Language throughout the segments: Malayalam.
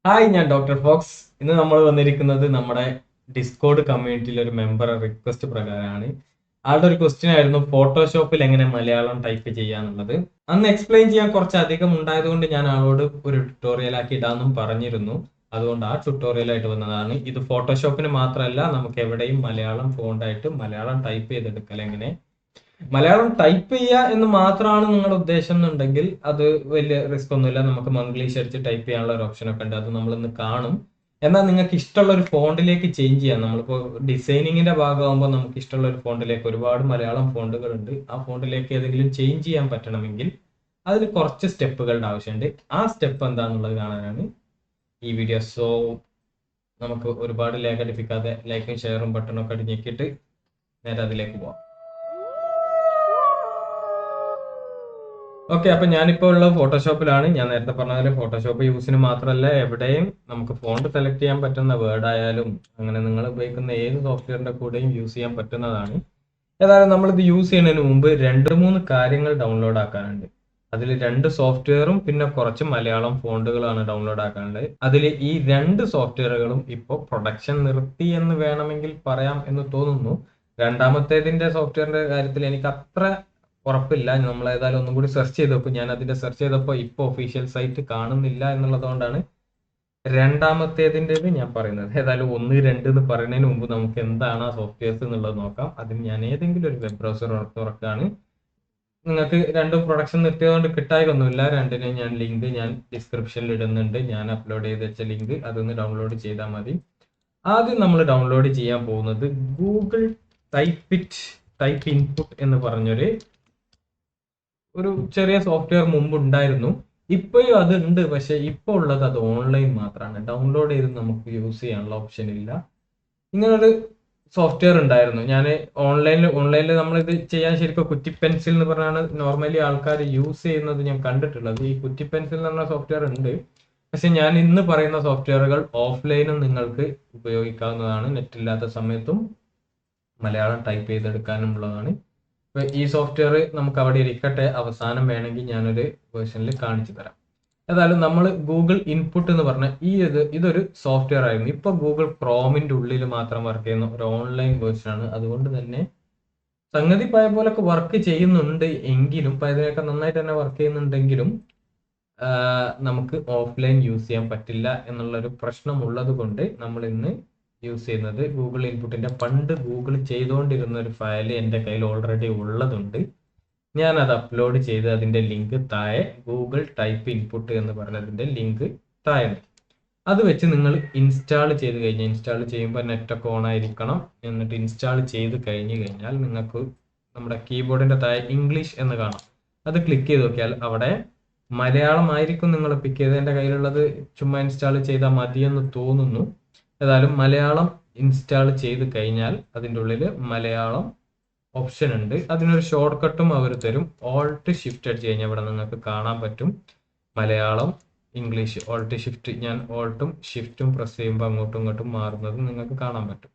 ഹായ്, ഞാൻ ഡോക്ടർ ഫോക്സ്. ഇന്ന് നമ്മൾ വന്നിരിക്കുന്നത് നമ്മുടെ ഡിസ്കോഡ് കമ്മ്യൂണിറ്റിയിലെ ഒരു മെമ്പർ റിക്വസ്റ്റ് പ്രകാരമാണ്. ആളുടെ ഒരു ക്വസ്റ്റ്യൻ ആയിരുന്നു ഫോട്ടോഷോപ്പിൽ എങ്ങനെ മലയാളം ടൈപ്പ് ചെയ്യാന്നുള്ളത്. അന്ന് എക്സ്പ്ലെയിൻ ചെയ്യാൻ കുറച്ച് അധികം ഉണ്ടായതുകൊണ്ട് ഞാൻ ആളോട് ഒരു ട്യൂട്ടോറിയൽ ആക്കി ഇടാന്നും പറഞ്ഞിരുന്നു. അതുകൊണ്ട് ആ ട്യൂട്ടോറിയൽ ആയിട്ട് വന്നതാണ്. ഇത് ഫോട്ടോഷോപ്പിന് മാത്രമല്ല, നമുക്ക് എവിടെയും മലയാളം ഫോണ്ടായിട്ട് മലയാളം ടൈപ്പ് ചെയ്തെടുക്കൽ എങ്ങനെ. മലയാളം ടൈപ്പ് ചെയ്യുക എന്ന് മാത്രമാണ് നിങ്ങളുടെ ഉദ്ദേശം എന്നുണ്ടെങ്കിൽ അത് വലിയ റിസ്ക് ഒന്നുമില്ല. നമുക്ക് മംഗ്ലീഷ് അടിച്ച് ടൈപ്പ് ചെയ്യാനുള്ള ഒരു ഓപ്ഷൻ ഒക്കെ ഉണ്ട്. അത് നമ്മൾ ഇന്ന് കാണും. എന്നാൽ നിങ്ങൾക്ക് ഇഷ്ടമുള്ള ഒരു ഫോണ്ടിലേക്ക് ചേഞ്ച് ചെയ്യാം. നമ്മളിപ്പോൾ ഡിസൈനിങ്ങിന്റെ ഭാഗമാകുമ്പോൾ നമുക്ക് ഇഷ്ടമുള്ള ഒരു ഫോണ്ടിലേക്ക് ഒരുപാട് മലയാളം ഫോണ്ടുകൾ ഉണ്ട്. ആ ഫോണ്ടിലേക്ക് ഏതെങ്കിലും ചേഞ്ച് ചെയ്യാൻ പറ്റണമെങ്കിൽ അതിൽ കുറച്ച് സ്റ്റെപ്പുകളുടെ ആവശ്യമുണ്ട്. ആ സ്റ്റെപ്പ് എന്താണെന്നുള്ളത് കാണാനാണ് ഈ വീഡിയോ. സോ നമുക്ക് ഒരുപാട് ലാഗ് അടിപ്പിക്കാതെ ലൈക്കും ഷെയറും ബട്ടണൊക്കെ അടിഞ്ഞിട്ട് നേരെ അതിലേക്ക് പോവാം. ഓക്കെ, അപ്പൊ ഞാനിപ്പോൾ ഉള്ളത് ഫോട്ടോഷോപ്പിലാണ്. ഞാൻ നേരത്തെ പറഞ്ഞ പോലെ ഫോട്ടോഷോപ്പ് യൂസിന് മാത്രമല്ല, എവിടെയും നമുക്ക് ഫോണ്ട് സെലക്ട് ചെയ്യാൻ പറ്റുന്ന വേർഡ് ആയാലും അങ്ങനെ നിങ്ങൾ ഉപയോഗിക്കുന്ന ഏത് സോഫ്റ്റ്വെയറിന്റെ കൂടെയും യൂസ് ചെയ്യാൻ പറ്റുന്നതാണ്. ഏതായാലും നമ്മൾ ഇത് യൂസ് ചെയ്യുന്നതിന് മുമ്പ് 2-3 കാര്യങ്ങൾ ഡൗൺലോഡ് ആക്കാനുണ്ട്. അതിൽ 2 സോഫ്റ്റ്വെയറും പിന്നെ കുറച്ച് മലയാളം ഫോണ്ടുകളാണ് ഡൗൺലോഡ് ആക്കാനുള്ളത്. അതിൽ ഈ 2 സോഫ്റ്റ്വെയറുകളും ഇപ്പോൾ പ്രൊഡക്ഷൻ നിർത്തി എന്ന് വേണമെങ്കിൽ പറയാം എന്ന് തോന്നുന്നു. രണ്ടാമത്തേതിന്റെ സോഫ്റ്റ്വെയറിന്റെ കാര്യത്തിൽ എനിക്ക് അത്ര ഉറപ്പില്ല. നമ്മൾ ഏതായാലും ഒന്നും കൂടി സെർച്ച് ചെയ്തപ്പോൾ ഞാൻ അതിന്റെ സെർച്ച് ചെയ്തപ്പോൾ ഇപ്പോൾ ഒഫീഷ്യൽ സൈറ്റ് കാണുന്നില്ല എന്നുള്ളതുകൊണ്ടാണ് രണ്ടാമത്തേതിൻ്റെത് ഞാൻ പറയുന്നത്. ഏതായാലും 1, 2 എന്ന് പറയുന്നതിന് മുമ്പ് നമുക്ക് എന്താണ് ആ സോഫ്റ്റ്വെയർസ് എന്നുള്ളത് നോക്കാം. അതിന് ഞാൻ ഏതെങ്കിലും ഒരു വെബ് ബ്രൗസർ തുറക്കുകയാണ്. നിങ്ങൾക്ക് രണ്ടും പ്രൊഡക്ഷൻ നിർത്തിയതുകൊണ്ട് കിട്ടായികൊന്നുമില്ല. രണ്ടിനും ഞാൻ ഡിസ്ക്രിപ്ഷനിൽ ഇടുന്നുണ്ട്. ഞാൻ അപ്ലോഡ് ചെയ്ത് വെച്ച ലിങ്ക് അതൊന്ന് ഡൗൺലോഡ് ചെയ്താൽ മതി. ആദ്യം നമ്മൾ ഡൗൺലോഡ് ചെയ്യാൻ പോകുന്നത് ഗൂഗിൾ ടൈപ്പ് ഇൻപുട്ട് എന്ന് പറഞ്ഞൊരു ചെറിയ സോഫ്റ്റ്വെയർ മുമ്പ് ഉണ്ടായിരുന്നു. ഇപ്പോഴും അത് ഉണ്ട്, പക്ഷെ ഇപ്പോൾ ഉള്ളത് അത് ഓൺലൈൻ മാത്രമാണ്. ഡൗൺലോഡ് ചെയ്ത് നമുക്ക് യൂസ് ചെയ്യാനുള്ള ഓപ്ഷൻ ഇല്ല. ഇങ്ങനൊരു സോഫ്റ്റ്വെയർ ഉണ്ടായിരുന്നു. ഞാൻ ഓൺലൈനിൽ നമ്മൾ ഇത് ചെയ്യാൻ ശരിക്കും കുറ്റി പെൻസിൽ എന്ന് പറഞ്ഞാണ് നോർമലി ആൾക്കാർ യൂസ് ചെയ്യുന്നത് ഞാൻ കണ്ടിട്ടുള്ളത്. ഈ കുറ്റി പെൻസിൽ എന്ന് പറഞ്ഞ സോഫ്റ്റ്വെയർ ഉണ്ട്. പക്ഷെ ഞാൻ ഇന്ന് പറയുന്ന സോഫ്റ്റ്വെയറുകൾ ഓഫ്ലൈനും നിങ്ങൾക്ക് ഉപയോഗിക്കാവുന്നതാണ്. നെറ്റ് ഇല്ലാത്ത സമയത്തും മലയാളം ടൈപ്പ് ചെയ്തെടുക്കാനുള്ളതാണ്. ഈ സോഫ്റ്റ്വെയർ നമുക്ക് അവിടെ ഇരിക്കട്ടെ, അവസാനം വേണമെങ്കിൽ ഞാനൊരു വേർഷനിൽ കാണിച്ചു തരാം. ഏതായാലും നമ്മൾ ഗൂഗിൾ ഇൻപുട്ട് എന്ന് പറഞ്ഞ ഇതൊരു സോഫ്റ്റ്വെയർ ആയിരുന്നു. ഇപ്പൊ ഗൂഗിൾ ക്രോമിന്റെ ഉള്ളിൽ മാത്രം വർക്ക് ചെയ്യുന്ന ഒരു ഓൺലൈൻ വേർഷൻ ആണ്. അതുകൊണ്ട് തന്നെ സംഗതി പഴയ പോലൊക്കെ വർക്ക് ചെയ്യുന്നുണ്ട് എങ്കിലും, പഴയതിനൊക്കെ നന്നായിട്ട് തന്നെ വർക്ക് ചെയ്യുന്നുണ്ടെങ്കിലും നമുക്ക് ഓഫ്ലൈൻ യൂസ് ചെയ്യാൻ പറ്റില്ല എന്നുള്ളൊരു പ്രശ്നം ഉള്ളത് കൊണ്ട് നമ്മൾ ഇന്ന് യൂസ് ചെയ്യുന്നത് ഗൂഗിൾ ഇൻപുട്ടിന്റെ പണ്ട് ഗൂഗിൾ ചെയ്തുകൊണ്ടിരുന്ന ഒരു ഫയൽ എൻ്റെ കയ്യിൽ ഓൾറെഡി ഉള്ളതുണ്ട്. ഞാൻ അത് അപ്ലോഡ് ചെയ്ത് അതിന്റെ ലിങ്ക് താഴെ ഗൂഗിൾ ടൈപ്പ് ഇൻപുട്ട് എന്ന് പറഞ്ഞതിന്റെ ലിങ്ക് താഴെ ഉണ്ട്. അത് വെച്ച് നിങ്ങൾ ഇൻസ്റ്റാൾ ചെയ്ത് കഴിഞ്ഞാൽ, ഇൻസ്റ്റാൾ ചെയ്യുമ്പോൾ നെറ്റൊക്കെ ഓൺ ആയിരിക്കണം. എന്നിട്ട് ഇൻസ്റ്റാൾ ചെയ്ത് കഴിഞ്ഞാൽ നിങ്ങൾക്ക് നമ്മുടെ കീബോർഡിന്റെ താഴെ ഇംഗ്ലീഷ് എന്ന് കാണാം. അത് ക്ലിക്ക് ചെയ്ത് നോക്കിയാൽ അവിടെ മലയാളം ആയിരിക്കും നിങ്ങൾ പിക്ക് ചെയ്ത്. എൻ്റെ കയ്യിലുള്ളത് ചുമ്മാ ഇൻസ്റ്റാൾ ചെയ്താൽ മതിയെന്ന് തോന്നുന്നു. ഏതായാലും മലയാളം ഇൻസ്റ്റാൾ ചെയ്ത് കഴിഞ്ഞാൽ അതിൻ്റെ ഉള്ളിൽ മലയാളം ഓപ്ഷൻ ഉണ്ട്. അതിനൊരു ഷോർട്ട് കട്ടും അവർ തരും. ഓൾട്ട് ഷിഫ്റ്റ് അടിച്ച് കഴിഞ്ഞാൽ ഇവിടെ നിങ്ങൾക്ക് കാണാൻ പറ്റും മലയാളം ഇംഗ്ലീഷ്. ഓൾട്ട് ഷിഫ്റ്റ്, ഞാൻ ഓൾട്ടും ഷിഫ്റ്റും പ്രസ് ചെയ്യുമ്പോൾ അങ്ങോട്ടും ഇങ്ങോട്ടും മാറുന്നത് നിങ്ങൾക്ക് കാണാൻ പറ്റും.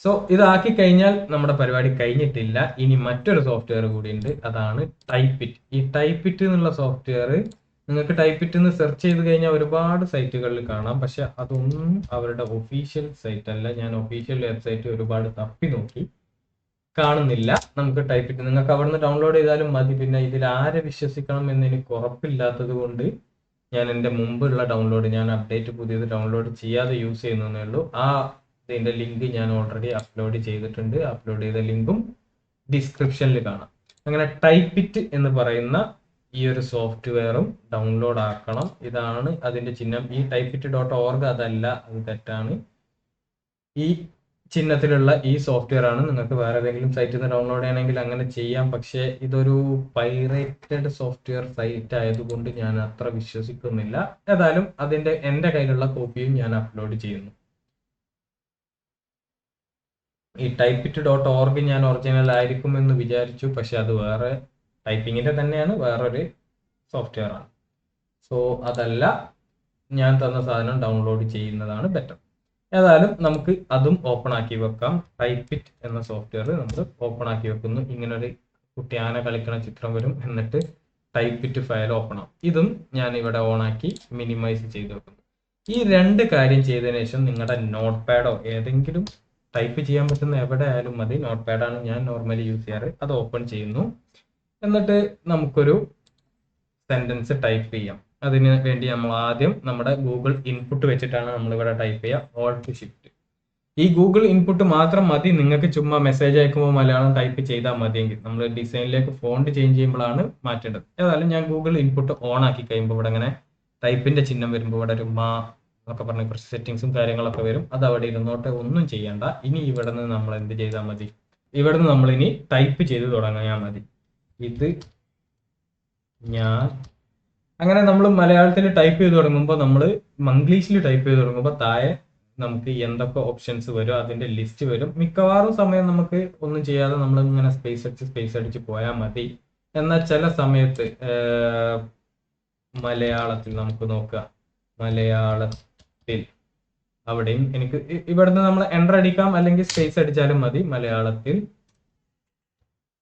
സോ ഇതാക്കി കഴിഞ്ഞാൽ നമ്മുടെ പരിപാടി കഴിഞ്ഞിട്ടില്ല. ഇനി മറ്റൊരു സോഫ്റ്റ്വെയർ കൂടി ഉണ്ട്, അതാണ് ടൈപ്പിറ്റ്. ഈ ടൈപ്പിറ്റ് എന്നുള്ള സോഫ്റ്റ്വെയർ നിങ്ങൾക്ക് ടൈപ്പിറ്റ് എന്ന് സെർച്ച് ചെയ്ത് കഴിഞ്ഞാൽ ഒരുപാട് സൈറ്റുകളിൽ കാണാം. പക്ഷെ അതൊന്നും അവരുടെ ഒഫീഷ്യൽ സൈറ്റ് അല്ല. ഞാൻ ഒഫീഷ്യൽ വെബ്സൈറ്റ് ഒരുപാട് തപ്പി നോക്കി, കാണുന്നില്ല. നമുക്ക് ടൈപ്പിറ്റ് നിങ്ങൾക്ക് അവിടെ നിന്ന് ഡൗൺലോഡ് ചെയ്താലും മതി. പിന്നെ ഇതിൽ ആരെ വിശ്വസിക്കണം എന്ന് എനിക്ക് ഉറപ്പില്ലാത്തത് കൊണ്ട് ഞാൻ എൻ്റെ മുമ്പുള്ള ഡൗൺലോഡ്, ഞാൻ അപ്ഡേറ്റ് പുതിയത് ഡൗൺലോഡ് ചെയ്യാതെ യൂസ് ചെയ്യുന്നതേ ഉള്ളൂ. ഇതിന്റെ ലിങ്ക് ഞാൻ ഓൾറെഡി അപ്ലോഡ് ചെയ്തിട്ടുണ്ട്. അപ്ലോഡ് ചെയ്ത ലിങ്കും ഡിസ്ക്രിപ്ഷനിൽ കാണാം. അങ്ങനെ ടൈപ്പിറ്റ് എന്ന് പറയുന്ന ഈ ഒരു സോഫ്റ്റ്വെയറും ഡൗൺലോഡ് ആക്കണം. ഇതാണ് അതിന്റെ ചിഹ്നം. ഈ typeit.org അതല്ല, അത് തെറ്റാണ്. ഈ ചിഹ്നത്തിലുള്ള ഈ സോഫ്റ്റ്വെയർ ആണ്. നിങ്ങൾക്ക് വേറെ ഏതെങ്കിലും സൈറ്റിൽ നിന്ന് ഡൗൺലോഡ് ചെയ്യണമെങ്കിൽ അങ്ങനെ ചെയ്യാം. പക്ഷേ ഇതൊരു പൈറേറ്റഡ് സോഫ്റ്റ്വെയർ സൈറ്റ് ആയതുകൊണ്ട് ഞാൻ അത്ര വിശ്വസിക്കുന്നില്ല. ഏതായാലും എൻ്റെ കയ്യിലുള്ള കോപ്പിയും ഞാൻ അപ്ലോഡ് ചെയ്യുന്നു. ഈ typeit.org ഞാൻ ഒറിജിനൽ ആയിരിക്കും എന്ന് വിചാരിച്ചു, പക്ഷെ അത് വേറെ ടൈപ്പിങ്ങിന്റെ തന്നെയാണ്, വേറൊരു സോഫ്റ്റ്വെയർ ആണ്. സോ അതല്ല, ഞാൻ തന്ന സാധനം ഡൗൺലോഡ് ചെയ്യുന്നതാണ് ബെറ്റർ. ഏതായാലും നമുക്ക് അതും ഓപ്പൺ ആക്കി വെക്കാം. ടൈപ്പിറ്റ് എന്ന സോഫ്റ്റ്വെയർ നമ്മൾ ഓപ്പൺ ആക്കി വെക്കുന്നു. ഇങ്ങനൊരു കുട്ടി ആന കളിക്കണ ചിത്രം വരും. എന്നിട്ട് ടൈപ്പിറ്റ് ഫയൽ ഓപ്പൺ ആവും. ഇതും ഞാൻ ഇവിടെ ഓൺ ആക്കി മിനിമൈസ് ചെയ്ത് വെക്കുന്നു. ഈ രണ്ട് കാര്യം ചെയ്തതിനു ശേഷം നിങ്ങളുടെ നോട്ട് പാഡോ ഏതെങ്കിലും ടൈപ്പ് ചെയ്യാൻ പറ്റുന്ന എവിടെ ആയാലും മതി, നോട്ട് പാഡാണ് ഞാൻ നോർമലി യൂസ് ചെയ്യാറ്, അത് ഓപ്പൺ ചെയ്യുന്നു. എന്നിട്ട് നമുക്കൊരു സെന്റൻസ് ടൈപ്പ് ചെയ്യാം. അതിന് വേണ്ടി നമ്മൾ ആദ്യം നമ്മുടെ ഗൂഗിൾ ഇൻപുട്ട് വെച്ചിട്ടാണ് നമ്മൾ ഇവിടെ ടൈപ്പ് ചെയ്യുക. Alt shift. ഈ ഗൂഗിൾ ഇൻപുട്ട് മാത്രം മതി. നിങ്ങൾക്ക് ചുമ്മാ മെസ്സേജ് അയക്കുമ്പോൾ മലയാളം ടൈപ്പ് ചെയ്താൽ മതിയെങ്കിൽ നമ്മൾ ഡിസൈനിലേക്ക് ഫോണ്ട് ചേഞ്ച് ചെയ്യുമ്പോഴാണ് മാറ്റേണ്ടത്. ഏതായാലും ഞാൻ ഗൂഗിൾ ഇൻപുട്ട് ഓൺ ആക്കി കഴിയുമ്പോൾ ഇവിടെ ഇങ്ങനെ ടൈപ്പിന്റെ ചിഹ്നം വരുമ്പോൾ ഇവിടെ ഒരു മാ എന്നൊക്കെ പറഞ്ഞ കുറച്ച് സെറ്റിങ്സും കാര്യങ്ങളൊക്കെ വരും. അത് അവിടെ ഇരുന്നോട്ടെ, ഒന്നും ചെയ്യണ്ട. ഇനി ഇവിടെ നിന്ന് നമ്മൾ എന്ത് ചെയ്താൽ മതി, ഇവിടെ നിന്ന് നമ്മൾ ഇനി ടൈപ്പ് ചെയ്ത് തുടങ്ങിയാൽ മതി. ഇത് ഞാൻ അങ്ങനെ നമ്മൾ മലയാളത്തിൽ ടൈപ്പ് ചെയ്ത് തുടങ്ങുമ്പോൾ, നമ്മൾ മംഗ്ലീഷിൽ ടൈപ്പ് ചെയ്ത് തുടങ്ങുമ്പോൾ താഴെ നമുക്ക് എന്തൊക്കെ ഓപ്ഷൻസ് വരും അതിന്റെ ലിസ്റ്റ് വരും. മിക്കവാറും സമയം നമുക്ക് ഒന്നും ചെയ്യാതെ നമ്മൾ ഇങ്ങനെ സ്പേസ് അടിച്ച് പോയാൽ മതി. എന്നാൽ ചില സമയത്ത് മലയാളത്തിൽ നമുക്ക് നോക്കുക, മലയാളത്തിൽ അവിടെയും എനിക്ക് ഇവിടുന്ന് നമ്മൾ എൻ്റർ അടിക്കാം, അല്ലെങ്കിൽ സ്പേസ് അടിച്ചാലും മതി. മലയാളത്തിൽ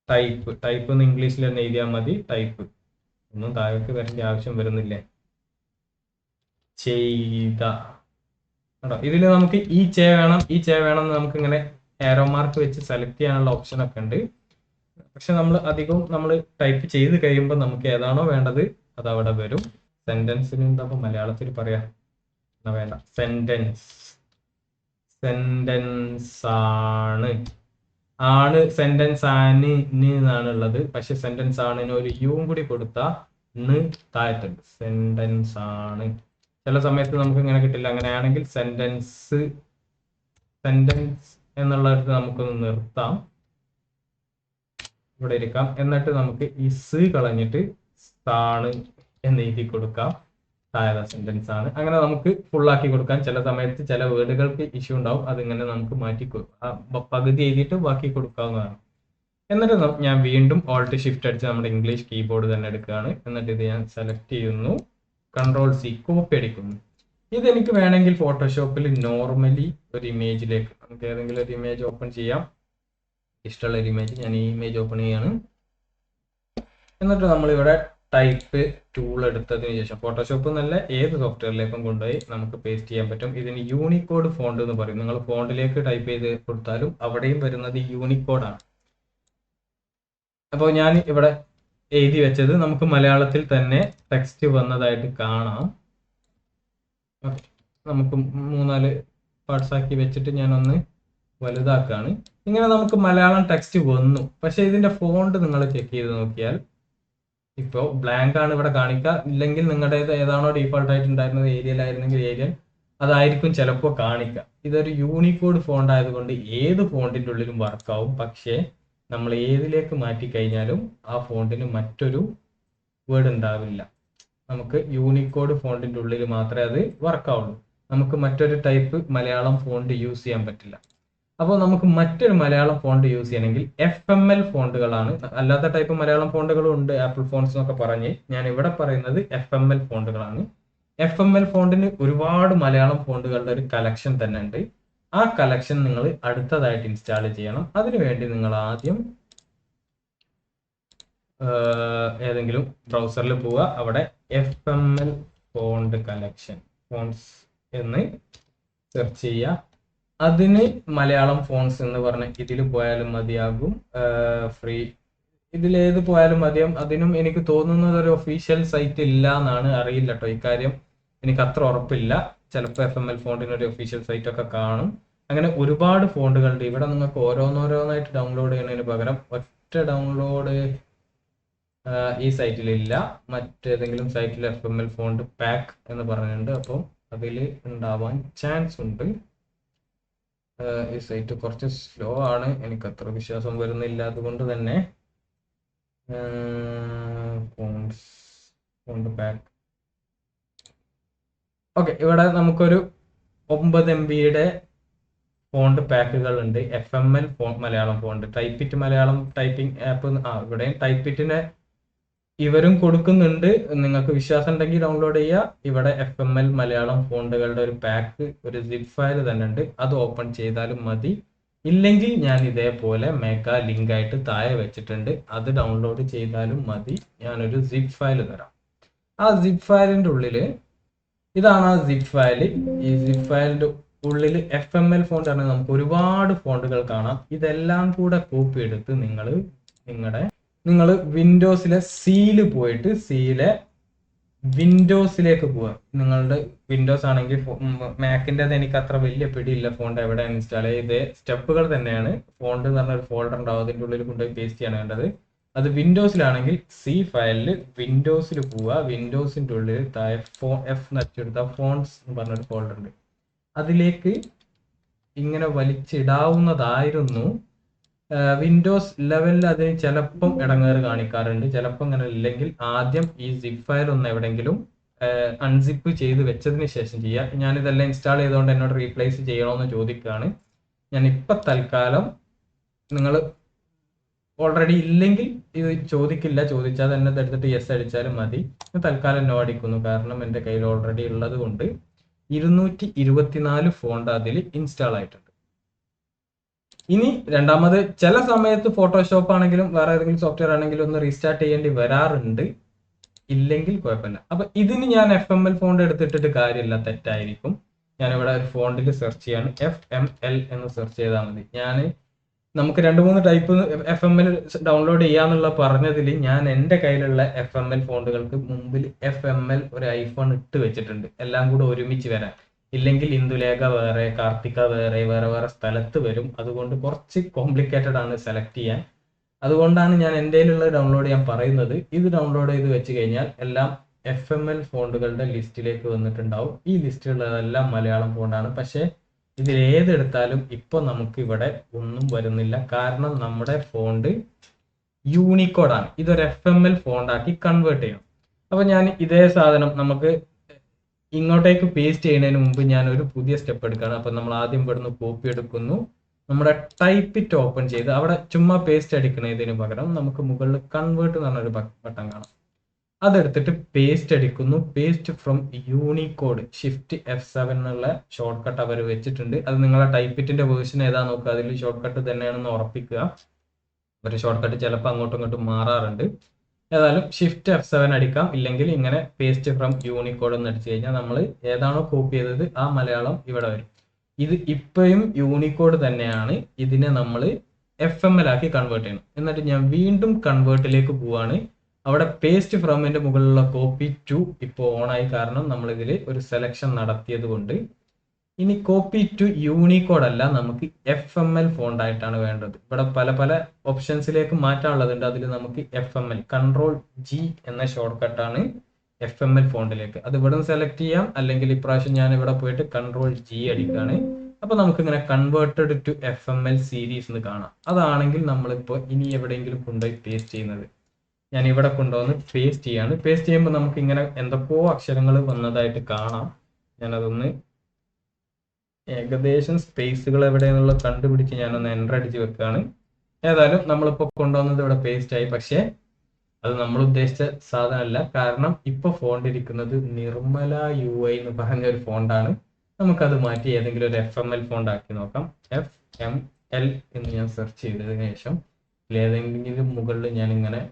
ടൈപ്പ് എന്ന് ഇംഗ്ലീഷിൽ തന്നെ എഴുതിയാൽ മതി. ടൈപ്പ് ഒന്നും താഴേക്ക് വരേണ്ട ആവശ്യം വരുന്നില്ലേ. ചെയ്ത കേട്ടോ, ഇതിൽ നമുക്ക് ഈ ചേ വേണം എന്ന് നമുക്ക് ഇങ്ങനെ ആരോ മാർക്ക് വെച്ച് സെലക്ട് ചെയ്യാനുള്ള ഓപ്ഷൻ ഒക്കെ ഉണ്ട്. പക്ഷെ നമ്മൾ ടൈപ്പ് ചെയ്ത് കഴിയുമ്പോൾ നമുക്ക് ഏതാണോ വേണ്ടത് അത് അവിടെ വരും. സെന്റൻസിന് എന്താ മലയാളത്തിൽ പറയാ, വേണ്ട, സെന്റൻസ് ആണ് സെന്റൻസ് ആണ് എന്നാണ് ഉള്ളത്. പക്ഷെ സെന്റൻസ് ആണിന് ഒരു യും കൂടി കൊടുത്താൽ താഴത്തുണ്ട്. സെന്റൻസ് ആണ്. ചില സമയത്ത് നമുക്ക് ഇങ്ങനെ കിട്ടില്ല. അങ്ങനെയാണെങ്കിൽ സെന്റൻസ് എന്നുള്ളത് നമുക്കൊന്ന് നിർത്താം, ഇവിടെ ഇരിക്കാം. എന്നിട്ട് നമുക്ക് ഈ സ് കളഞ്ഞിട്ട് ആണ് എന്ന് എഴുതി കൊടുക്കാം. താഴെ സെന്റൻസ് ആണ്. അങ്ങനെ നമുക്ക് ഫുള്ളാക്കി കൊടുക്കാം. ചില സമയത്ത് ചില വേർഡുകൾക്ക് ഇഷ്യൂ ഉണ്ടാവും, അതിങ്ങനെ നമുക്ക് മാറ്റി പകുതി എഴുതിയിട്ട് ബാക്കി കൊടുക്കാവുന്നതാണ്. എന്നിട്ട് ഞാൻ വീണ്ടും ഓൾട്ട് ഷിഫ്റ്റ് അടിച്ച് നമ്മുടെ ഇംഗ്ലീഷ് കീബോർഡ് തന്നെ എടുക്കുകയാണ്. എന്നിട്ട് ഇത് ഞാൻ സെലക്ട് ചെയ്യുന്നു, Ctrl+C കോപ്പി അടിക്കുന്നു. ഇതെനിക്ക് വേണമെങ്കിൽ ഫോട്ടോഷോപ്പിൽ നോർമലി ഒരു ഇമേജിലേക്ക് നമുക്ക് ഏതെങ്കിലും ഒരു ഇമേജ് ഓപ്പൺ ചെയ്യാം. ഇഷ്ടമുള്ള ഒരു ഇമേജ് ഞാൻ ഈ ഇമേജ് ഓപ്പൺ ചെയ്യാണ്. എന്നിട്ട് നമ്മളിവിടെ ടൈപ്പ് ടൂൾ എടുത്തതിന് ശേഷം ഫോട്ടോഷോപ്പ് നല്ല ഏത് സോഫ്റ്റ്വെയറിലേക്കും കൊണ്ടുപോയി നമുക്ക് പേസ്റ്റ് ചെയ്യാൻ പറ്റും. ഇതിന് യൂണിക്കോഡ് ഫോണ്ട് എന്ന് പറയും. നിങ്ങൾ ഫോണ്ടിലേക്ക് ടൈപ്പ് ചെയ്ത് കൊടുത്താലും അവിടെയും വരുന്നത് യൂണിക്കോഡാണ്. അപ്പോൾ ഞാൻ ഇവിടെ എഴുതി വെച്ചത് നമുക്ക് മലയാളത്തിൽ തന്നെ ടെക്സ്റ്റ് വന്നതായിട്ട് കാണാം. നമുക്ക് 3-4 പാർട്സ് ആക്കി വെച്ചിട്ട് ഞാനൊന്ന് വലുതാക്കാണ്. ഇങ്ങനെ നമുക്ക് മലയാളം ടെക്സ്റ്റ് വന്നു. പക്ഷെ ഇതിന്റെ ഫോണ്ട് നിങ്ങൾ ചെക്ക് ചെയ്ത് നോക്കിയാൽ ഇപ്പോൾ ബ്ലാങ്ക് ആണ് ഇവിടെ കാണിക്കുക. ഇല്ലെങ്കിൽ നിങ്ങളുടേത് ഏതാണോ ഡീഫോൾട്ട് ആയിട്ട് ഉണ്ടായിരുന്നത്, ഏരിയയിലായിരുന്നെങ്കിൽ ഏരിയൽ അതായിരിക്കും ചിലപ്പോൾ കാണിക്കുക. ഇതൊരു യൂണിക്കോഡ് ഫോണ്ട് ആയതുകൊണ്ട് ഏത് ഫോണ്ടിന്റെ ഉള്ളിലും വർക്കാവും. പക്ഷേ നമ്മൾ ഏതിലേക്ക് മാറ്റി കഴിഞ്ഞാലും ആ ഫോണ്ടിന് മറ്റൊരു വേർഡ് ഉണ്ടാവില്ല. നമുക്ക് യൂണിക്കോഡ് ഫോണ്ടിന്റെ ഉള്ളിൽ മാത്രമേ അത് വർക്കാവുള്ളൂ. നമുക്ക് മറ്റൊരു ടൈപ്പ് മലയാളം ഫോണ്ട് യൂസ് ചെയ്യാൻ പറ്റില്ല. അപ്പോൾ നമുക്ക് മറ്റൊരു മലയാളം ഫോണ്ട് യൂസ് ചെയ്യണമെങ്കിൽ FML ഫോണ്ടുകളാണ്. അല്ലാത്ത ടൈപ്പ് മലയാളം ഫോണ്ടുകളും ഉണ്ട്, ആപ്പിൾ ഫോൺസ് എന്നൊക്കെ പറഞ്ഞ്. ഞാൻ ഇവിടെ പറയുന്നത് FML ഫോണ്ടുകളാണ്. FML ഫോണ്ടിന് ഒരുപാട് മലയാളം ഫോണ്ടുകളുടെ ഒരു കളക്ഷൻ തന്നെ ഉണ്ട്. ആ കളക്ഷൻ നിങ്ങൾ അടുത്തതായിട്ട് ഇൻസ്റ്റാൾ ചെയ്യണം. അതിനുവേണ്ടി നിങ്ങൾ ആദ്യം ഏതെങ്കിലും ബ്രൗസറിൽ പോവുക, അവിടെ FML ഫോണ്ട് കളക്ഷൻ ഫോൺസ് എന്ന് സെർച്ച് ചെയ്യുക. അതിന് മലയാളം ഫോൺസ് എന്ന് പറഞ്ഞ ഇതിൽ പോയാലും മതിയാകും. ഫ്രീ ഇതിലേത് പോയാലും മതിയാകും. അതിനും എനിക്ക് തോന്നുന്നത് ഒരു ഒഫീഷ്യൽ സൈറ്റ് ഇല്ല എന്നാണ്. അറിയില്ല കേട്ടോ, ഇക്കാര്യം എനിക്ക് അത്ര ഉറപ്പില്ല. ചിലപ്പോൾ FML ഫോണ്ടിന് ഒരു ഒഫീഷ്യൽ സൈറ്റ് ഒക്കെ കാണും. അങ്ങനെ ഒരുപാട് ഫോണ്ടുകളുണ്ട്. ഇവിടെ നിങ്ങൾക്ക് ഓരോന്നോരോന്നായിട്ട് ഡൗൺലോഡ് ചെയ്യുന്നതിന് പകരം ഒറ്റ ഡൗൺലോഡ് ഈ സൈറ്റിലില്ല. മറ്റേതെങ്കിലും സൈറ്റിൽ FML ഫോണ്ട് പാക്ക് എന്ന് പറഞ്ഞിട്ടുണ്ട്. അപ്പോൾ അതിൽ ഉണ്ടാവാൻ ചാൻസ് ഉണ്ട്. ഈ സൈറ്റ് കുറച്ച് സ്ലോ ആണ്, എനിക്ക് അത്ര വിശ്വാസം വരുന്നില്ല. അതുകൊണ്ട് തന്നെ ഫോണ്ട് പാക്ക് ഓക്കെ. ഇവിടെ നമുക്കൊരു 9 MB ഫോണ്ട് പാക്കുകൾ ഉണ്ട്. FML Malayalam font, Typeit Malayalam typing app. ഇവിടെയും ടൈപ്പിറ്റിനെ ഇവരും കൊടുക്കുന്നുണ്ട്. നിങ്ങൾക്ക് വിശ്വാസം ഉണ്ടെങ്കിൽ ഡൗൺലോഡ് ചെയ്യുക. ഇവിടെ FML മലയാളം ഫോണ്ടുകളുടെ ഒരു പാക്ക്, ഒരു സിപ്പ് ഫയൽ തന്നെ ഉണ്ട്. അത് ഓപ്പൺ ചെയ്താലും മതി. ഇല്ലെങ്കിൽ ഞാൻ ഇതേപോലെ മെഗാ ലിങ്ക് ആയിട്ട് താഴെ വെച്ചിട്ടുണ്ട്, അത് ഡൗൺലോഡ് ചെയ്താലും മതി. ഞാനൊരു സിപ്പ് ഫയൽ തരാം. ആ സിപ്പ് ഫയലിന്റെ ഉള്ളിൽ ഇതാണ് ആ സിപ്പ് ഫയൽ. ഈ സിപ്പ് ഫയലിന്റെ ഉള്ളിൽ FML ഫോണ്ട് ആണ്, നമുക്ക് ഒരുപാട് ഫോണ്ടുകൾ കാണാം. ഇതെല്ലാം കൂടെ കോപ്പി എടുത്ത് നിങ്ങൾ വിൻഡോസിലെ സീല് പോയിട്ട് സീലെ വിൻഡോസിലേക്ക് പോവുക. നിങ്ങളുടെ വിൻഡോസ് ആണെങ്കിൽ മാക്കിൻ്റെ എനിക്ക് അത്ര വലിയ പിടിയില്ല ഫോണ്ട് എവിടെ ഇൻസ്റ്റാൾ ചെയ്ത്, സ്റ്റെപ്പുകൾ തന്നെയാണ്. ഫോണ്ട് എന്ന് പറഞ്ഞ ഒരു ഫോൾഡർ ഉണ്ടാവും, അതിൻ്റെ ഉള്ളിൽ കൊണ്ടുപോയി പേസ്റ്റ് ചെയ്യാണ് വേണ്ടത്. അത് വിൻഡോസിലാണെങ്കിൽ സി ഫയലിൽ വിൻഡോസിൽ പോവുക. വിൻഡോസിൻ്റെ ഉള്ളിൽ താഴെ F നടിച്ചെടുത്ത ഫോൺസ് എന്ന് പറഞ്ഞൊരു ഫോൾഡർ ഉണ്ട്, അതിലേക്ക് ഇങ്ങനെ വലിച്ചിടാവുന്നതായിരുന്നു. വിൻഡോസ് ലെവലിൽ അതിന് ചിലപ്പം ഇടങ്ങേറ് കാണിക്കാറുണ്ട്, ചിലപ്പോൾ ഇങ്ങനെ ഇല്ലെങ്കിൽ ആദ്യം ഈ സിപ്പ് ഫയൽ ഒന്ന് എവിടെയെങ്കിലും അൺസിപ്പ് ചെയ്ത് വെച്ചതിന് ശേഷം ചെയ്യുക. ഞാനിതെല്ലാം ഇൻസ്റ്റാൾ ചെയ്തുകൊണ്ട് എന്നോട് റീപ്ലേസ് ചെയ്യണമെന്ന് ചോദിക്കുകയാണ്. ഞാൻ ഇപ്പം തൽക്കാലം, നിങ്ങൾ ഓൾറെഡി ഇല്ലെങ്കിൽ ഇത് ചോദിക്കില്ല, ചോദിച്ചാൽ തന്നെ എടുത്തിട്ട് യെസ് അടിച്ചാലും മതി. തൽക്കാലം നോ അടിക്കുന്നു, കാരണം എൻ്റെ കയ്യിൽ ഓൾറെഡി ഉള്ളത് കൊണ്ട് 224 ഫോണ്ട് അതിൽ ഇൻസ്റ്റാൾ ആയിട്ടുണ്ട്. ഇനി രണ്ടാമത്, ചില സമയത്ത് ഫോട്ടോഷോപ്പ് ആണെങ്കിലും വേറെ ഏതെങ്കിലും സോഫ്റ്റ്വെയർ ആണെങ്കിലും ഒന്ന് റീസ്റ്റാർട്ട് ചെയ്യേണ്ടി വരാറുണ്ട്, ഇല്ലെങ്കിൽ കുഴപ്പമില്ല. അപ്പൊ ഇതിന് ഞാൻ FML ഫോണ്ട് എടുത്തിട്ടിട്ട് കാര്യമില്ല, തെറ്റായിരിക്കും. ഞാനിവിടെ ഒരു ഫോണ്ടിൽ സെർച്ച് ചെയ്യാണ്, FML എന്ന് സെർച്ച് ചെയ്താൽ മതി. നമുക്ക് 2-3 ടൈപ്പ് FML ഡൗൺലോഡ് ചെയ്യാന്നുള്ള പറഞ്ഞതിൽ ഞാൻ എൻ്റെ കയ്യിലുള്ള FML ഫോണ്ടുകൾക്ക് മുമ്പിൽ FML ഒരു ഐഫോൺ ഇട്ട് വെച്ചിട്ടുണ്ട്, എല്ലാം കൂടെ ഒരുമിച്ച് വരാൻ. ഇല്ലെങ്കിൽ ഇന്ദുലേഖ വേറെ, കാർത്തിക വേറെ, വേറെ വേറെ സ്ഥലത്ത് വരും. അതുകൊണ്ട് കുറച്ച് കോംപ്ലിക്കേറ്റഡ് ആണ് സെലക്ട് ചെയ്യാൻ. അതുകൊണ്ടാണ് ഞാൻ എൻ്റെ കയ്യിലുള്ള ഡൗൺലോഡ് ചെയ്യാൻ പറയുന്നത്. ഇത് ഡൗൺലോഡ് ചെയ്ത് വെച്ച് കഴിഞ്ഞാൽ എല്ലാം FML ഫോണ്ടുകളുടെ ലിസ്റ്റിലേക്ക് വന്നിട്ടുണ്ടാവും. ഈ ലിസ്റ്റിലുള്ളതെല്ലാം മലയാളം ഫോണ്ടാണ്. പക്ഷേ ഇതിൽ ഏതെടുത്താലും ഇപ്പോൾ നമുക്ക് ഇവിടെ ഒന്നും വരുന്നില്ല, കാരണം നമ്മുടെ ഫോണ്ട് യൂണിക്കോഡാണ്. ഇതൊരു FML ഫോണ്ടാക്കി കൺവേർട്ട് ചെയ്യണം. അപ്പൊ ഞാൻ ഇതേ സാധനം നമുക്ക് ഇങ്ങോട്ടേക്ക് പേസ്റ്റ് ചെയ്യുന്നതിന് മുമ്പ് ഞാൻ ഒരു പുതിയ സ്റ്റെപ്പ് എടുക്കുകയാണ്. അപ്പൊ നമ്മൾ ആദ്യം ഇവിടുന്ന് കോപ്പി എടുക്കുന്നു, നമ്മുടെ ടൈപ്പ് ഇറ്റ് ഓപ്പൺ ചെയ്ത് അവിടെ ചുമ്മാ പേസ്റ്റ് അടിക്കുന്നതിന് പകരം നമുക്ക് മുകളിൽ കൺവേർട്ട് എന്ന് പറഞ്ഞൊരു ബട്ടൺ കാണാം, അതെടുത്തിട്ട് പേസ്റ്റ് അടിക്കുന്നു. Paste from Unicode, shift F7 എന്നുള്ള ഷോർട്ട് കട്ട് അവർ വെച്ചിട്ടുണ്ട്. അത് നിങ്ങളെ ടൈപ്പിറ്റിന്റെ വേർഷൻ ഏതാ നോക്കുക, അതിൽ ഷോർട്ട് കട്ട് തന്നെയാണെന്ന് ഉറപ്പിക്കുക. ഒരു ഷോർട്ട് കട്ട് ചിലപ്പോൾ അങ്ങോട്ടും ഇങ്ങോട്ടും മാറാറുണ്ട്. ഏതായാലും ഷിഫ്റ്റ് F7 അടിക്കാം, ഇല്ലെങ്കിൽ ഇങ്ങനെ പേസ്റ്റ് ഫ്രം യൂണിക്കോഡ് എന്ന് അടിച്ചു കഴിഞ്ഞാൽ നമ്മൾ ഏതാണോ കോപ്പി ചെയ്തത് ആ മലയാളം ഇവിടെ വരും. ഇത് ഇപ്പോഴും യൂണിക്കോഡ് തന്നെയാണ്, ഇതിനെ നമ്മൾ FML ആക്കി കൺവേർട്ട് ചെയ്യണം. എന്നിട്ട് ഞാൻ വീണ്ടും കൺവേർട്ടിലേക്ക് പോവാണ്. അവിടെ പേസ്റ്റ് ഫ്രമിന്റെ മുകളിലുള്ള കോപ്പി ടു ഇപ്പോൾ ഓണായി, കാരണം നമ്മൾ ഇതിൽ ഒരു സെലക്ഷൻ നടത്തിയത് കൊണ്ട്. ഇനി കോപ്പി ടു യൂണിക്കോഡ് അല്ല, നമുക്ക് FML ഫോണ്ട് ആയിട്ടാണ് വേണ്ടത്. ഇവിടെ പല പല ഓപ്ഷൻസിലേക്ക് മാറ്റാനുള്ളതുണ്ട്, അതിൽ നമുക്ക് FML Ctrl+G എന്ന ഷോർട്ട് കട്ടാണ് FML ഫോണ്ടിലേക്ക്. അത് ഇവിടെ നിന്ന് സെലക്ട് ചെയ്യാം, അല്ലെങ്കിൽ ഇപ്രാവശ്യം ഞാൻ ഇവിടെ പോയിട്ട് Ctrl+G അടിക്കുകയാണ്. അപ്പൊ നമുക്ക് ഇങ്ങനെ കൺവേർട്ടഡ് ടു FML സീരീസ് എന്ന് കാണാം. അതാണെങ്കിൽ നമ്മളിപ്പോൾ ഇനി എവിടെയെങ്കിലും കൊണ്ടുപോയി പേസ്റ്റ് ചെയ്യുന്നത്, ഞാൻ ഇവിടെ കൊണ്ടുവന്ന് പേസ്റ്റ് ചെയ്യാണ്. പേസ്റ്റ് ചെയ്യുമ്പോൾ നമുക്ക് ഇങ്ങനെ എന്തൊക്കെയോ അക്ഷരങ്ങൾ വന്നതായിട്ട് കാണാം. ഞാനതൊന്ന് ഏകദേശം സ്പേസുകൾ എവിടെയെന്നുള്ളത് കണ്ടുപിടിച്ച് ഞാനൊന്ന് എൻ്റർ അടിച്ച് വെക്കുകയാണ്. ഏതായാലും നമ്മളിപ്പോൾ കൊണ്ടുവന്നത് ഇവിടെ പേസ്റ്റ് ആയി, പക്ഷേ അത് നമ്മൾ ഉദ്ദേശിച്ച സാധനമല്ല, കാരണം ഇപ്പോൾ ഫോണ്ട് ഇരിക്കുന്നത് നിർമ്മല UI എന്ന് പറഞ്ഞ ഒരു ഫോണ്ടാണ്. നമുക്കത് മാറ്റി ഏതെങ്കിലും ഒരു FML ഫോണ്ട് ആക്കി നോക്കാം. FML എന്ന് ഞാൻ സെർച്ച് ചെയ്തതിനു ശേഷം ഏതെങ്കിലും മുകളിൽ ഞാനിങ്ങനെ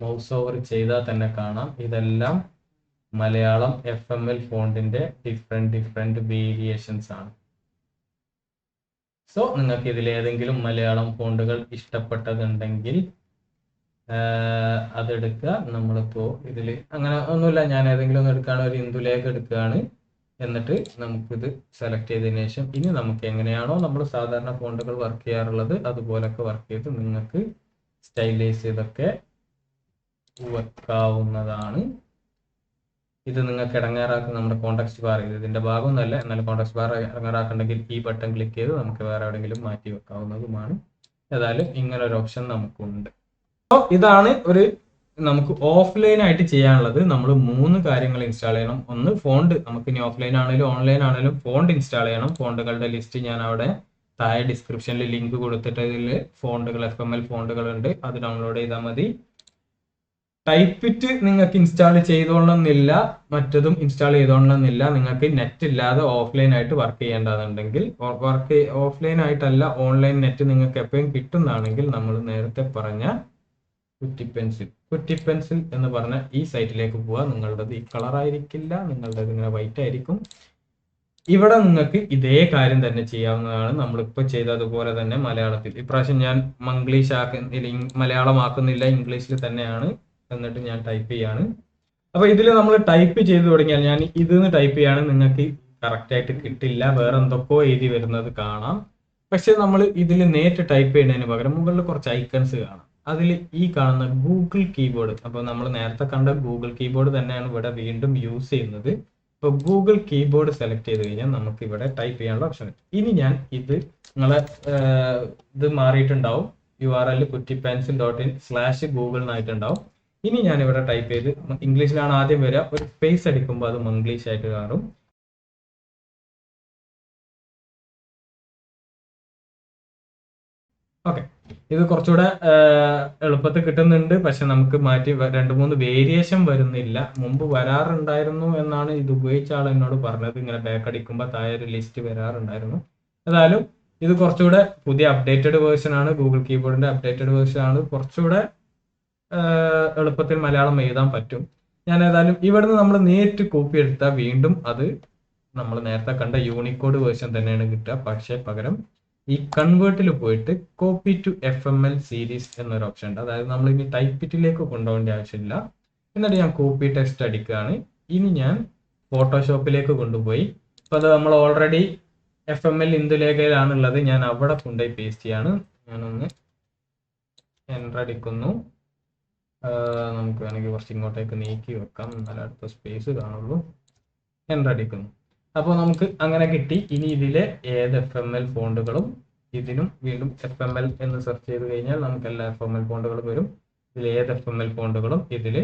മൗസ് ഓവർ ചെയ്താൽ തന്നെ കാണാം, ഇതെല്ലാം മലയാളം FML ഫോണ്ടിന്റെ ഡിഫറെന്റ് വേരിയേഷൻസ് ആണ്. സോ നിങ്ങൾക്ക് ഇതിൽ ഏതെങ്കിലും മലയാളം ഫോണ്ടുകൾ ഇഷ്ടപ്പെട്ടതുണ്ടെങ്കിൽ അതെടുക്കുക. നമ്മളിപ്പോൾ ഇതിൽ അങ്ങനെ ഒന്നുമില്ല, ഞാൻ ഏതെങ്കിലും ഒന്ന് എടുക്കുകയാണ്, ഒരു ഇന്ദുലേഖ എടുക്കുകയാണ്. എന്നിട്ട് നമുക്കിത് സെലക്ട് ചെയ്തതിനു ശേഷം ഇനി നമുക്ക് എങ്ങനെയാണോ നമ്മൾ സാധാരണ ഫോണ്ടുകൾ വർക്ക് ചെയ്യാറുള്ളത് അതുപോലൊക്കെ വർക്ക് ചെയ്ത് നിങ്ങൾക്ക് സ്റ്റൈലൈസ് ചെയ്തൊക്കെ വെക്കാവുന്നതാണ്. ഇത് നിങ്ങൾക്ക് ഇടങ്ങാറാക്കുന്ന നമ്മുടെ കോൺടാക്സ്റ്റ് ബാർ, ഇതിന്റെ ഭാഗമൊന്നുമല്ല, എന്നാലും കോൺടാക്സ്റ്റ് ബാർ ഇടങ്ങാറാക്കുന്നുണ്ടെങ്കിൽ ഈ ബട്ടൺ ക്ലിക്ക് ചെയ്ത് നമുക്ക് വേറെ എവിടെയെങ്കിലും മാറ്റി വെക്കാവുന്നതുമാണ്. ഏതായാലും ഇങ്ങനെ ഒരു ഓപ്ഷൻ നമുക്കുണ്ട്. അപ്പോൾ ഇതാണ് നമുക്ക് ഓഫ്ലൈൻ ആയിട്ട് ചെയ്യാനുള്ളത്. നമ്മൾ 3 കാര്യങ്ങൾ ഇൻസ്റ്റാൾ ചെയ്യണം. ഒന്ന് ഫോണ്ട്, നമുക്ക് ഇനി ഓഫ്ലൈൻ ആണെങ്കിലും ഓൺലൈൻ ആണെങ്കിലും ഫോണ്ട് ഇൻസ്റ്റാൾ ചെയ്യണം. ഫോണ്ടുകളുടെ ലിസ്റ്റ് ഞാൻ അവിടെ താഴെ ഡിസ്ക്രിപ്ഷനിൽ ലിങ്ക് കൊടുത്തിട്ട് ഇതിൽ ഫോണ്ടുകൾ FML ഫോണ്ടുകൾ ഉണ്ട്, അത് ഡൗൺലോഡ് ചെയ്താൽ മതി. ടൈപ്പ് ഇറ്റ് നിങ്ങൾക്ക് ഇൻസ്റ്റാൾ ചെയ്തോളണമെന്നില്ല, മറ്റതും ഇൻസ്റ്റാൾ ചെയ്തോളണമെന്നില്ല. നിങ്ങൾക്ക് നെറ്റ് ഇല്ലാതെ ഓഫ്ലൈൻ ആയിട്ട് വർക്ക് ചെയ്യേണ്ടതുണ്ടെങ്കിൽ, ഓഫ്ലൈൻ ആയിട്ടല്ല ഓൺലൈൻ നെറ്റ് നിങ്ങൾക്ക് എപ്പോഴും കിട്ടുന്നതാണെങ്കിൽ നമ്മൾ നേരത്തെ പറഞ്ഞ കുറ്റി പെൻസിൽ എന്ന് പറഞ്ഞ ഈ സൈറ്റിലേക്ക് പോവുക. നിങ്ങളുടേത് ഈ കളർ ആയിരിക്കില്ല, നിങ്ങളുടേത് ഇങ്ങനെ വൈറ്റ് ആയിരിക്കും. ഇവിടെ നിങ്ങൾക്ക് ഇതേ കാര്യം തന്നെ ചെയ്യാവുന്നതാണ്. നമ്മളിപ്പോൾ ചെയ്തതുപോലെ തന്നെ മലയാളത്തിൽ. ഇപ്രാവശ്യം ഞാൻ മലയാളമാക്കുന്നില്ല, ഇംഗ്ലീഷിൽ തന്നെയാണ്. എന്നിട്ട് ഞാൻ ടൈപ്പ് ചെയ്യാണ്. അപ്പൊ ഇതിൽ നമ്മൾ ടൈപ്പ് ചെയ്ത് തുടങ്ങിയാൽ, ഞാൻ ഇതിന്ന് ടൈപ്പ് ചെയ്യാണ്, നിങ്ങൾക്ക് കറക്റ്റ് ആയിട്ട് കിട്ടില്ല, വേറെ എന്തൊക്കെയോ എഴുതി വരുന്നത് കാണാം. പക്ഷെ നമ്മൾ ഇതിൽ നേരിട്ട് ടൈപ്പ് ചെയ്യുന്നതിന് പകരം മുകളിൽ കുറച്ച് ഐക്കൺസ് കാണാം. അതിൽ ഈ കാണുന്ന ഗൂഗിൾ കീബോർഡ്, അപ്പൊ നമ്മൾ നേരത്തെ കണ്ട ഗൂഗിൾ കീബോർഡ് തന്നെയാണ് ഇവിടെ വീണ്ടും യൂസ് ചെയ്യുന്നത്. ഇപ്പൊ ഗൂഗിൾ കീബോർഡ് സെലക്ട് ചെയ്ത് കഴിഞ്ഞാൽ നമുക്ക് ഇവിടെ ടൈപ്പ് ചെയ്യാനുള്ള ഓപ്ഷൻ കിട്ടും. ഇനി ഞാൻ നിങ്ങളെ ഇത് മാറിയിട്ടുണ്ടാവും, URL kuttipencil.in/google എന്നായിട്ടുണ്ടാവും. ഇനി ഞാൻ ഇവിടെ ടൈപ്പ് ചെയ്ത്, ഇംഗ്ലീഷിലാണ് ആദ്യം വരിക, ഒരു സ്പേസ് അടിക്കുമ്പോൾ അത് മംഗ്ലീഷ് ആയിട്ട് കാണും. ഓക്കെ, ഇത് കുറച്ചുകൂടെ എളുപ്പത്തിൽ കിട്ടുന്നുണ്ട്. പക്ഷെ നമുക്ക് മാറ്റി 2-3 വേരിയേഷൻ വരുന്നില്ല. മുമ്പ് വരാറുണ്ടായിരുന്നു എന്നാണ് ഇത് ഉപയോഗിച്ച ആൾ എന്നോട് പറഞ്ഞത്. ഇങ്ങനെ ബാക്ക് അടിക്കുമ്പോൾ താഴെ ഒരു ലിസ്റ്റ് വരാറുണ്ടായിരുന്നു. ഏതായാലും ഇത് കുറച്ചുകൂടെ പുതിയ അപ്ഡേറ്റഡ് വേർഷൻ ആണ്, ഗൂഗിൾ കീബോർഡിന്റെ അപ്ഡേറ്റഡ് വേർഷൻ ആണ്. കുറച്ചുകൂടെ എളുപ്പത്തിൽ മലയാളം എഴുതാൻ പറ്റും. ഞാൻ ഏതായാലും ഇവിടുന്ന് നമ്മൾ നേരിട്ട് കോപ്പി എടുത്താൽ വീണ്ടും അത് നമ്മൾ നേരത്തെ കണ്ട യൂണിക്കോഡ് വേർഷൻ തന്നെയാണ് കിട്ടുക. പക്ഷേ പകരം ഈ കൺവേർട്ടിൽ പോയിട്ട് കോപ്പി ടു FML സീരീസ് എന്നൊരു ഓപ്ഷൻ ഉണ്ട്. അതായത് നമ്മൾ ഇനി ടൈപ്പിറ്റിലേക്ക് കൊണ്ടുപോകേണ്ട ആവശ്യമില്ല. എന്നിട്ട് ഞാൻ കോപ്പി ടെക്സ്റ്റ് അടിക്കുകയാണ്. ഇനി ഞാൻ ഫോട്ടോഷോപ്പിലേക്ക് കൊണ്ടുപോയി, ഇപ്പൊ അത് നമ്മൾ ഓൾറെഡി FML ഇന്ദുലേഖയിലാണുള്ളത്, ഞാൻ അവിടെ കൊണ്ടുപോയി പേസ്റ്റ് ചെയ്യാണ്. ഞാനൊന്ന് എൻ്റർ അടിക്കുന്നു. നമുക്ക് വേണമെങ്കിൽ കുറച്ച് ഇങ്ങോട്ടേക്ക് നീക്കി വെക്കാം, എന്നാലും അടുത്ത സ്പേസ് കാണുള്ളൂ. എൻ്റർ അടിക്കുന്നു. അപ്പോൾ നമുക്ക് അങ്ങനെ കിട്ടി. ഇനി ഇതിലെ ഏത് FML ഫോണ്ടുകളും, ഇതിനും വീണ്ടും FML എന്ന് സെർച്ച് ചെയ്ത് കഴിഞ്ഞാൽ നമുക്ക് എല്ലാ FML ഫോണ്ടുകളും വരും. ഇതിൽ ഏത് FML ഫോണ്ടുകളും ഇതിൽ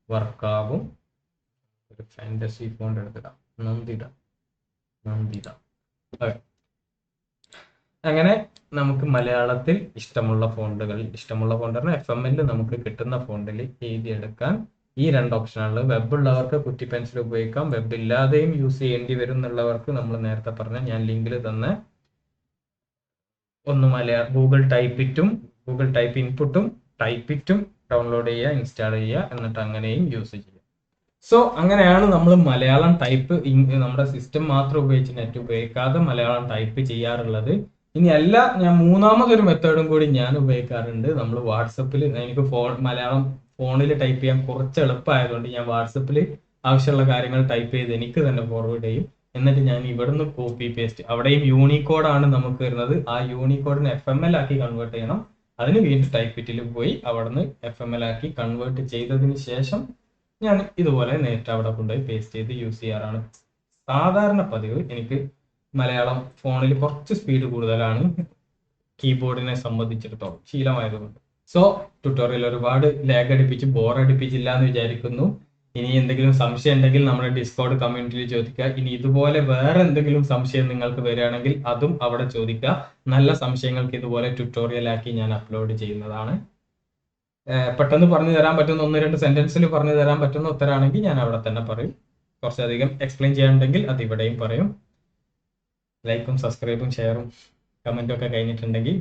വർക്കാകും. ഒരു ഫാന്റസി ഫോണ്ട് എടുത്തിടാം, നന്ദിത. അങ്ങനെ നമുക്ക് മലയാളത്തിൽ ഇഷ്ടമുള്ള ഫോണ്ട് പറഞ്ഞാൽ FML നമുക്ക് കിട്ടുന്ന ഫോണ്ടിൽ എഴുതിയെടുക്കാൻ ഈ 2 ഓപ്ഷനാണ്. വെബ് ഉള്ളവർക്ക് കുറ്റി പെൻസിൽ ഉപയോഗിക്കാം, വെബ് ഇല്ലാതെയും യൂസ് ചെയ്യേണ്ടി വരും എന്നുള്ളവർക്ക് നമ്മൾ നേരത്തെ പറഞ്ഞ ഞാൻ ലിങ്കിൽ തന്നെ ഗൂഗിൾ ടൈപ്പ് ഇൻപുട്ടും ടൈപ്പിറ്റും ഡൗൺലോഡ് ചെയ്യുക, ഇൻസ്റ്റാൾ ചെയ്യുക, എന്നിട്ട് അങ്ങനെയും യൂസ് ചെയ്യുക. സോ അങ്ങനെയാണ് നമ്മൾ മലയാളം ടൈപ്പ് നമ്മുടെ സിസ്റ്റം മാത്രം ഉപയോഗിച്ച് നെറ്റ് ഉപയോഗിക്കാതെ മലയാളം ടൈപ്പ് ചെയ്യാറുള്ളത്. ഇനി അല്ല, ഞാൻ മൂന്നാമതൊരു മെത്തേഡും കൂടി ഞാൻ ഉപയോഗിക്കാറുണ്ട്. നമ്മൾ വാട്സപ്പിൽ, എനിക്ക് മലയാളം ഫോണിൽ ടൈപ്പ് ചെയ്യാൻ കുറച്ച് എളുപ്പമായതുകൊണ്ട് ഞാൻ വാട്സപ്പിൽ ആവശ്യമുള്ള കാര്യങ്ങൾ ടൈപ്പ് ചെയ്ത് എനിക്ക് തന്നെ ഫോർവേഡ് ചെയ്യും. എന്നിട്ട് ഞാൻ ഇവിടുന്ന് കോപ്പി പേസ്റ്റ്, അവിടെയും യൂണിക്കോഡാണ് നമുക്ക് വരുന്നത്, ആ യൂണിക്കോഡിനെ FML ആക്കി കൺവേർട്ട് ചെയ്യണം. അതിന് വീണ്ടും ടൈപ്പിറ്റിൽ പോയി അവിടുന്ന് FML ആക്കി കൺവേർട്ട് ചെയ്തതിന് ശേഷം ഞാൻ ഇതുപോലെ നേരിട്ട് അവിടെ കൊണ്ടുപോയി പേസ്റ്റ് ചെയ്ത് യൂസ് ചെയ്യാറാണ് സാധാരണ പതിവ്. എനിക്ക് മലയാളം ഫോണിൽ കുറച്ച് സ്പീഡ് കൂടുതലാണ് കീബോർഡിനെ സംബന്ധിച്ചിടത്തോളം, ശീലമായതുകൊണ്ട്. സോ ട്യൂട്ടോറിയൽ ഒരുപാട് ലാഗ് അടിപ്പിച്ച് ബോറടിപ്പിച്ചില്ല എന്ന് വിചാരിക്കുന്നു. ഇനി എന്തെങ്കിലും സംശയം ഉണ്ടെങ്കിൽ നമ്മുടെ ഡിസ്കോർഡ് കമ്മ്യൂണിറ്റിയിൽ ചോദിക്കുക. ഇനി ഇതുപോലെ വേറെ എന്തെങ്കിലും സംശയം നിങ്ങൾക്ക് വരികയാണെങ്കിൽ അതും അവിടെ ചോദിക്കുക. നല്ല സംശയങ്ങൾക്ക് ഇതുപോലെ ട്യൂട്ടോറിയൽ ആക്കി ഞാൻ അപ്ലോഡ് ചെയ്യുന്നതാണ്. പെട്ടെന്ന് പറഞ്ഞു തരാൻ പറ്റുന്ന 1-2 സെന്റൻസിൽ പറഞ്ഞു തരാൻ പറ്റുന്ന ഉത്തരമാണെങ്കിൽ ഞാൻ അവിടെ തന്നെ പറയും. കുറച്ചധികം എക്സ്പ്ലെയിൻ ചെയ്യാനുണ്ടെങ്കിൽ അത് ഇവിടെയും പറയും. ലൈക്കും സബ്സ്ക്രൈബും ഷെയറും കമന്റും ഒക്കെ കഴിഞ്ഞിട്ടുണ്ടെങ്കിൽ